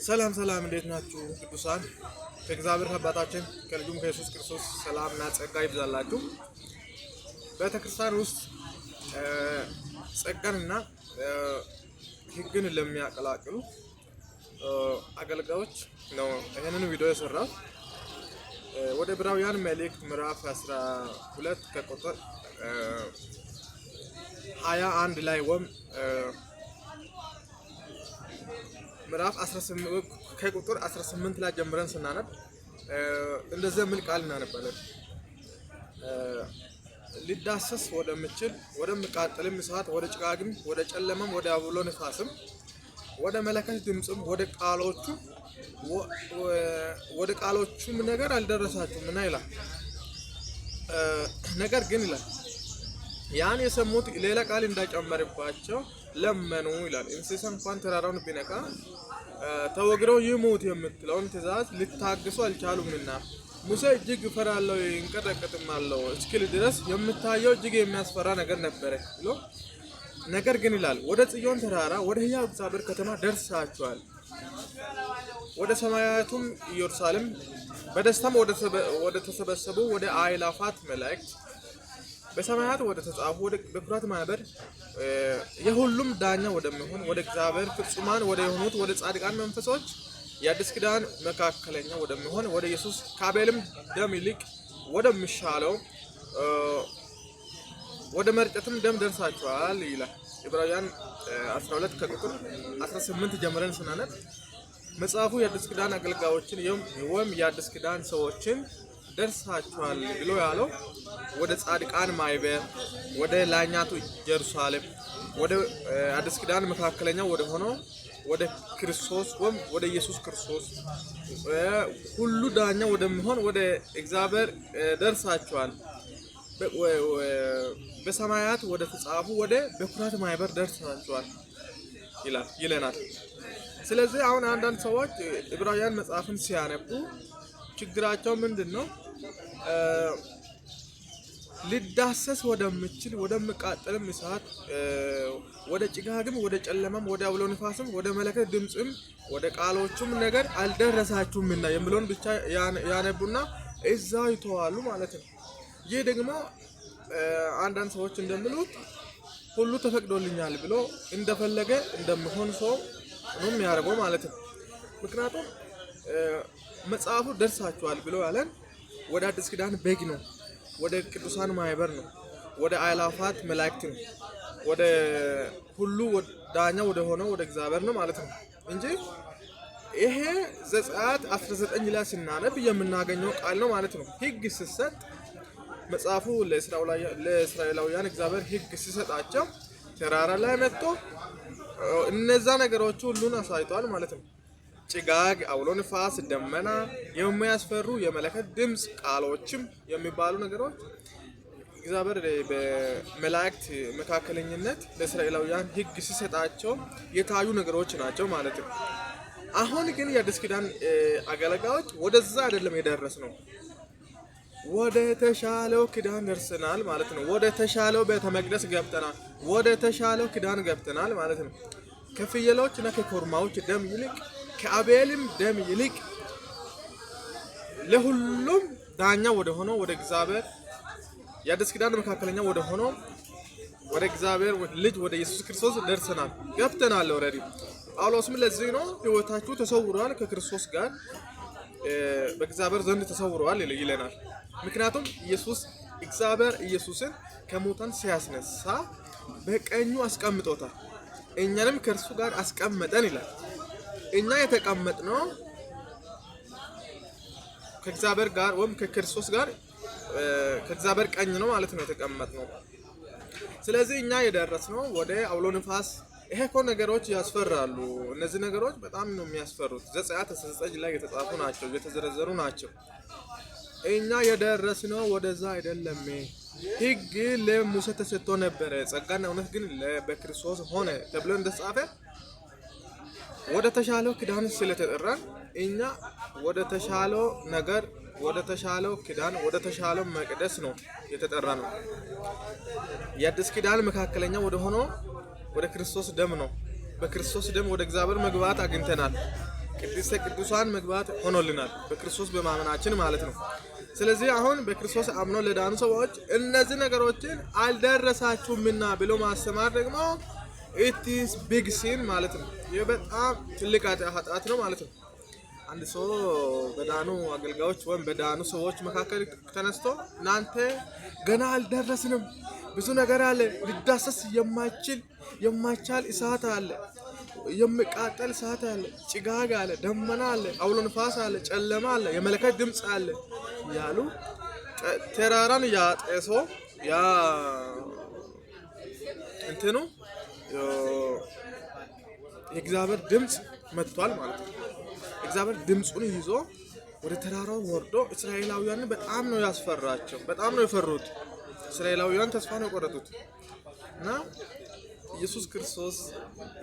ሰላም ሰላም እንዴት ናችሁ ቅዱሳን? ከእግዚአብሔር አባታችን ከልጁም ከኢየሱስ ክርስቶስ ሰላምና ጸጋ ይብዛላችሁ። በቤተክርስቲያን ውስጥ ጸጋንና ሕግን ለሚያቀላቅሉ አገልጋዮች ነው ይሄንን ቪዲዮ የሰራው። ወደ ዕብራውያን መልእክት ምዕራፍ 12 ከቁጥር 21 ላይ ምዕራፍ 18 ከቁጥር 18 ላይ ጀምረን ስናነብ እንደዚህ የሚል ቃል እናነባለን። ሊዳሰስ ወደምችል ወደሚቃጠልም እሳት፣ ወደ ጭጋግም፣ ወደ ጨለማም፣ ወደ አውሎ ነፋስም፣ ወደ መለከት ድምጽም፣ ወደ ቃሎቹም ነገር አልደረሳችሁም እና ይላል። ነገር ግን ይላል ያን የሰሙት ሌላ ቃል እንዳይጨመርባቸው ለመኑ ይላል። እንስሳ እንኳን ተራራውን ቢነካ ተወግረው ይሙት የምትለውን ትእዛዝ ሊታገሱ አልቻሉምና ሙሴ እጅግ እፈራለሁ እንቀጠቀጥማለሁ እስኪል ድረስ የምታየው እጅግ የሚያስፈራ ነገር ነበረ ብሎ ነገር ግን ይላል ወደ ጽዮን ተራራ ወደ ሕያው እግዚአብሔር ከተማ ደርሳችኋል፣ ወደ ሰማያቱም ኢየሩሳሌም በደስታም ወደ ተሰበሰቡ ወደ አእላፋት መላእክት በሰማያት ወደ ተጻፉ ወደ በኩራት ማህበር የሁሉም ዳኛ ወደሚሆን ወደ እግዚአብሔር ፍጹማን ወደ የሆኑት ወደ ጻድቃን መንፈሶች የአዲስ ኪዳን መካከለኛ ወደሚሆን ወደ ኢየሱስ ከአቤልም ደም ይልቅ ወደሚሻለው ወደ መርጨትም ደም ደርሳችኋል ይላል። ዕብራውያን 12 ከቁጥር 18 ጀምረን ስናነብ መጽሐፉ የአዲስ ኪዳን አገልጋዮችን ወይም የአዲስ ኪዳን ሰዎችን ደርሳችኋል ብሎ ያለው ወደ ጻድቃን ማህበር ወደ ላኛቱ ኢየሩሳሌም ወደ አዲስ ኪዳን መካከለኛ ወደ ሆነው ወደ ክርስቶስ ወይም ወደ ኢየሱስ ክርስቶስ ሁሉ ዳኛ ወደሚሆን ወደ እግዚአብሔር ደርሳችኋል፣ በሰማያት ወደ ተጻፉ ወደ በኩራት ማህበር ደርሳችኋል ይለናል። ስለዚህ አሁን አንዳንድ ሰዎች ዕብራውያን መጽሐፍን ሲያነቡ ችግራቸው ምንድነው? ሊዳሰስ ወደምችል ወደሚቃጠልም እሳት፣ ወደ ጭጋግም፣ ወደ ጨለማም፣ ወደ አውሎ ነፋስም፣ ወደ መለከት ድምጽም፣ ወደ ቃሎቹም ነገር አልደረሳችሁምና የሚለውን ብቻ ያነቡና እዛው ይተዋሉ ማለት ነው። ይህ ደግሞ አንዳንድ ሰዎች እንደሚሉት ሁሉ ተፈቅዶልኛል ብሎ እንደፈለገ እንደሚሆን ሰው ነው የሚያደርገው ማለት ነው። ምክንያቱም መጽሐፉ ደርሳችኋል ብሎ ያለን ወደ አዲስ ኪዳን በግ ነው፣ ወደ ቅዱሳን ማህበር ነው፣ ወደ አእላፋት መላእክት ነው፣ ወደ ሁሉ ዳኛ ወደ ሆነው ወደ እግዚአብሔር ነው ማለት ነው እንጂ ይሄ ዘጸአት 19 ላይ ስናነብ የምናገኘው ቃል ነው ማለት ነው። ሕግ ሲሰጥ መጽሐፉ ለእስራኤላውያን እግዚአብሔር ሕግ ሲሰጣቸው ተራራ ላይ መጥቶ እነዛ ነገሮች ሁሉን አሳይቷል ማለት ነው። ጭጋግ፣ አውሎ ንፋስ፣ ደመና፣ የሚያስፈሩ የመለከት ድምጽ፣ ቃሎችም የሚባሉ ነገሮች እግዚአብሔር በመላእክት መካከለኝነት ለእስራኤላውያን ሕግ ሲሰጣቸው የታዩ ነገሮች ናቸው ማለት ነው። አሁን ግን የአዲስ ኪዳን አገልጋዮች ወደዛ አይደለም የደረስ ነው፣ ወደ ተሻለው ኪዳን ደርሰናል ማለት ነው። ወደ ተሻለው ቤተ መቅደስ ገብተናል፣ ወደ ተሻለው ኪዳን ገብተናል ማለት ነው። ከፍየሎች እና ከኮርማዎች ደም ይልቅ ከአቤልም ደም ይልቅ ለሁሉም ዳኛ ወደ ሆነው ወደ እግዚአብሔር የአዲስ ኪዳን መካከለኛ ወደ ሆነው ወደ እግዚአብሔር ልጅ ወደ ኢየሱስ ክርስቶስ ደርሰናል፣ ገብተናል ኦልሬዲ። ጳውሎስም ለዚህ ነው ሕይወታችሁ ተሰውሯል ከክርስቶስ ጋር በእግዚአብሔር ዘንድ ተሰውሯል ይለናል። ምክንያቱም እግዚአብሔር ኢየሱስን ከሙታን ሲያስነሳ በቀኙ አስቀምጦታል፣ እኛንም ከእርሱ ጋር አስቀመጠን ይላል። እኛ የተቀመጥነው ከእግዚአብሔር ጋር ወይም ከክርስቶስ ጋር ከእግዚአብሔር ቀኝ ነው ማለት ነው የተቀመጥነው። ስለዚህ እኛ የደረስነው ወደ አውሎ ንፋስ። ይሄ እኮ ነገሮች ያስፈራሉ። እነዚህ ነገሮች በጣም ነው የሚያስፈሩት። ዘጸአት 19 ላይ የተጻፉ ናቸው፣ የተዘረዘሩ ናቸው። እኛ የደረስነው ወደዛ አይደለም። ሕግ ለሙሴ ተሰጥቶ ነበረ፣ ጸጋና እውነት ግን በክርስቶስ ሆነ ተብሎ እንደተጻፈ ወደ ተሻለው ኪዳን ስለተጠራን እኛ ወደ ተሻለው ነገር፣ ወደ ተሻለው ኪዳን፣ ወደ ተሻለው መቅደስ ነው የተጠራ ነው። የአዲስ ኪዳን መካከለኛ ወደ ሆነው ወደ ክርስቶስ ደም ነው። በክርስቶስ ደም ወደ እግዚአብሔር መግባት አግኝተናል። ቅድስተ ቅዱሳን መግባት ሆኖልናል በክርስቶስ በማመናችን ማለት ነው። ስለዚህ አሁን በክርስቶስ አምኖ ለዳኑ ሰዎች እነዚህ ነገሮችን አልደረሳችሁምና ብሎ ማስተማር ደግሞ it is big sin ማለት ነው። ይህ በጣም ትልቅ ኃጢአት ነው ማለት ነው። አንድ ሰው በዳኑ አገልጋዮች ወይም በዳኑ ሰዎች መካከል ተነስቶ እናንተ ገና አልደረስንም፣ ብዙ ነገር አለ፣ ሊዳሰስ የማይቻል እሳት አለ፣ የሚቃጠል እሳት አለ፣ ጭጋግ አለ፣ ደመና አለ፣ አውሎ ንፋስ አለ፣ ጨለማ አለ፣ የመለከት ድምፅ አለ ያሉ ተራራን ያጤሶ ያ እንትኑ የእግዚአብሔር ድምፅ መጥቷል ማለት ነው። እግዚአብሔር ድምፁን ይዞ ወደ ተራራው ወርዶ እስራኤላውያንን በጣም ነው ያስፈራቸው። በጣም ነው የፈሩት። እስራኤላውያን ተስፋ ነው የቆረጡት እና ኢየሱስ ክርስቶስ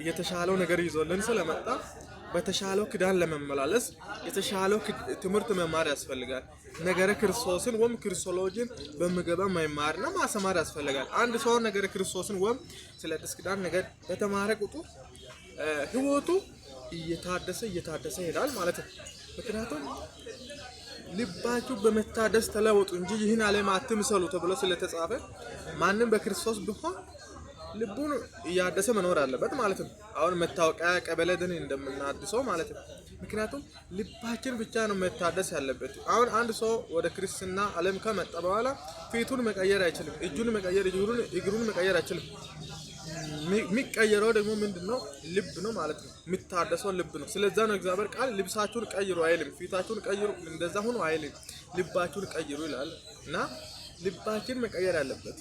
የተሻለው ነገር ይዞልን ስለመጣ በተሻለው ኪዳን ለመመላለስ የተሻለው ትምህርት መማር ያስፈልጋል። ነገረ ክርስቶስን ወይም ክርስቶሎጂን በመገባ መማርና ማስተማር ያስፈልጋል። አንድ ሰው ነገረ ክርስቶስን ወይም ስለ አዲስ ኪዳን ነገር በተማረ ቁጥር ህይወቱ እየታደሰ ይሄዳል ማለት ነው። ምክንያቱም ልባችሁ በመታደስ ተለወጡ እንጂ ይህን ዓለም አትምሰሉ ተብሎ ስለተጻፈ ማንም በክርስቶስ ቢሆን ልቡን እያደሰ መኖር አለበት ማለት ነው። አሁን መታወቂያ ቀበሌ ደን እንደምናድሰው ማለት ነው። ምክንያቱም ልባችን ብቻ ነው መታደስ ያለበት። አሁን አንድ ሰው ወደ ክርስትና ዓለም ከመጣ በኋላ ፊቱን መቀየር አይችልም፣ እጁን መቀየር፣ እግሩን መቀየር አይችልም። የሚቀየረው ደግሞ ምንድነው? ልብ ነው ማለት ነው። የሚታደሰው ልብ ነው። ስለዛ ነው እግዚአብሔር ቃል ልብሳችሁን ቀይሩ አይልም፣ ፊታችሁን ቀይሩ እንደዛ ሆኖ አይልም፣ ልባችሁን ቀይሩ ይላል። እና ልባችን መቀየር ያለበት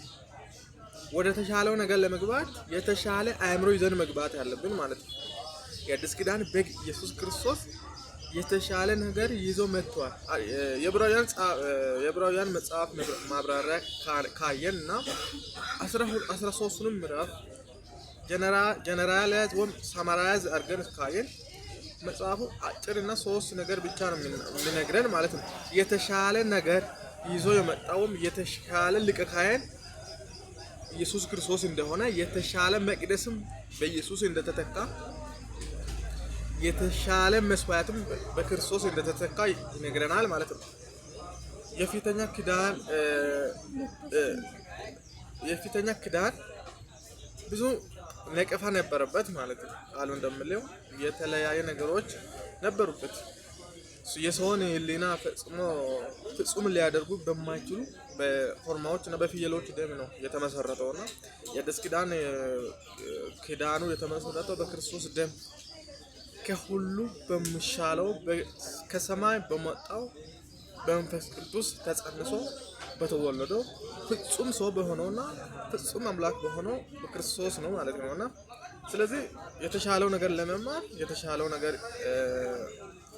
ወደ ተሻለው ነገር ለመግባት የተሻለ አእምሮ ይዘን መግባት ያለብን ማለት ነው። የአዲስ ኪዳን በግ ኢየሱስ ክርስቶስ የተሻለ ነገር ይዞ መጥቷል። የዕብራውያን መጽሐፍ ማብራሪያ ካየንና 13ንም ምዕራፍ ጀነራላይዝ ወይም ሳማራይዝ አድርገን ካየን መጽሐፉ አጭርና 3 ነገር ብቻ ነው የሚነግረን ማለት ነው። የተሻለ ነገር ይዞ የመጣውም የተሻለ ሊቀ ካህን ኢየሱስ ክርስቶስ እንደሆነ፣ የተሻለ መቅደስም በኢየሱስ እንደተተካ፣ የተሻለ መስዋዕትም በክርስቶስ እንደተተካ ይነግረናል ማለት ነው። የፊተኛ ኪዳን ብዙ ነቀፋ ነበረበት ማለት ነው። ቃሉ እንደምለው የተለያየ ነገሮች ነበሩበት። የሰውን ሕሊና ፍጹም ሊያደርጉ በማይችሉ በኮርማዎች እና በፍየሎች ደም ነው የተመሰረተውና የአዲስ ኪዳኑ የተመሰረተው በክርስቶስ ደም ከሁሉ በሚሻለው ከሰማይ በመጣው በመንፈስ ቅዱስ ተጸንሶ በተወለደው ፍጹም ሰው በሆነውና ፍጹም አምላክ በሆነው በክርስቶስ ነው ማለት ነውና ስለዚህ የተሻለው ነገር ለመማር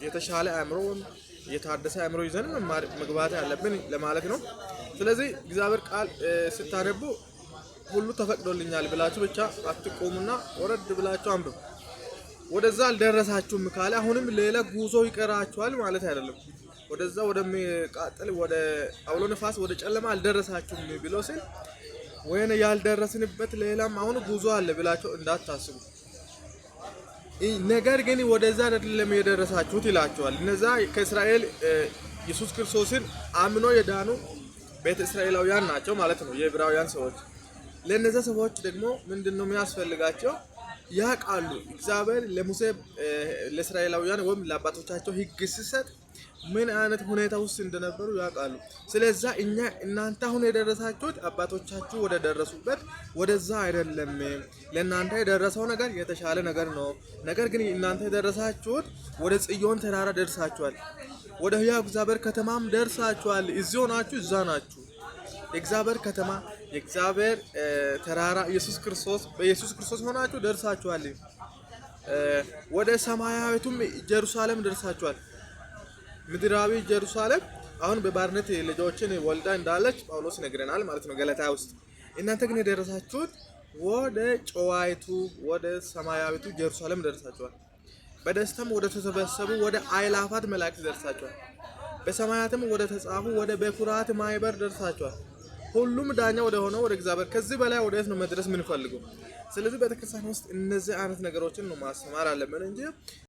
የተሻለ አእምሮ የታደሰ አእምሮ ይዘን መግባት ያለብን ለማለት ነው። ስለዚህ እግዚአብሔር ቃል ስታነቡ ሁሉ ተፈቅዶልኛል ብላችሁ ብቻ አትቆሙና ወረድ ብላችሁ አንብቡ። ወደዛ አልደረሳችሁም ካለ አሁንም ሌላ ጉዞ ይቀራችኋል ማለት አይደለም። ወደዛ ወደሚቃጠል ወደ አውሎ ነፋስ ወደ ጨለማ አልደረሳችሁም ብሎ ሲል ወይኔ ያልደረስንበት ሌላም አሁን ጉዞ አለ ብላችሁ እንዳታስቡ። ነገር ግን ወደዛ አይደለም የደረሳችሁት ይላችኋል። እነዛ ከእስራኤል ኢየሱስ ክርስቶስን አምኖ የዳኑ ቤተ እስራኤላውያን ናቸው ማለት ነው፣ የዕብራውያን ሰዎች። ለነዛ ሰዎች ደግሞ ምንድነው የሚያስፈልጋቸው? ያውቃሉ። እግዚአብሔር ለሙሴ ለእስራኤላውያን ወይም ለአባቶቻቸው ሕግ ሲሰጥ ምን አይነት ሁኔታ ውስጥ እንደነበሩ ያውቃሉ። ስለዛ እናንተ አሁን የደረሳችሁት አባቶቻችሁ ወደ ደረሱበት ወደዛ አይደለም። ለእናንተ የደረሰው ነገር የተሻለ ነገር ነው። ነገር ግን እናንተ የደረሳችሁት ወደ ጽዮን ተራራ ደርሳችኋል። ወደ ሕያው እግዚአብሔር ከተማም ደርሳችኋል። እዚህ ሆናችሁ እዛ ናችሁ። የእግዚአብሔር ከተማ የእግዚአብሔር ተራራ በኢየሱስ ክርስቶስ ሆናችሁ ደርሳችኋል። ወደ ሰማያዊቱም ኢየሩሳሌም ደርሳችኋል። ምድራዊ ኢየሩሳሌም አሁን በባርነት ልጆችን ወልዳ እንዳለች ጳውሎስ ይነግረናል ማለት ነው ገላትያ ውስጥ። እናንተ ግን የደረሳችሁት ወደ ጨዋይቱ ወደ ሰማያዊቱ ኢየሩሳሌም ደርሳችኋል። በደስታም ወደ ተሰበሰቡ ወደ አእላፋት መላእክት ደርሳችኋል። በሰማያትም ወደ ተጻፉ ወደ በኩራት ማህበር ደርሳችኋል። ሁሉም ዳኛ ወደ ሆነው ወደ እግዚአብሔር። ከዚህ በላይ ወዴት ነው መድረስ የምንፈልገው? ስለዚህ ቤተክርስቲያን ውስጥ እነዚህ አይነት ነገሮችን ነው ማስተማር አለብን እንጂ